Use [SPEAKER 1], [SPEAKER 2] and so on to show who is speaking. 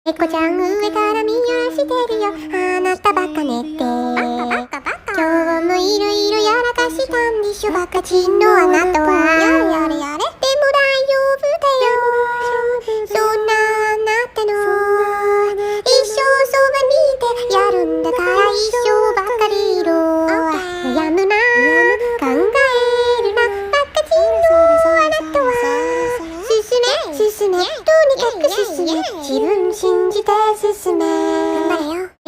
[SPEAKER 1] 猫ちゃん上から見やしてるよ。あなたバカねって。今日もいろいろやらかしたんでしょ。バカチンのあなたは。でも大丈夫だよ。そんなあなたの一生そばにいてやるんだから、一生ばかりいろ。悩むな、考えるな、バカチンのあなたは。進め、とにかく進め、自分信じて進め。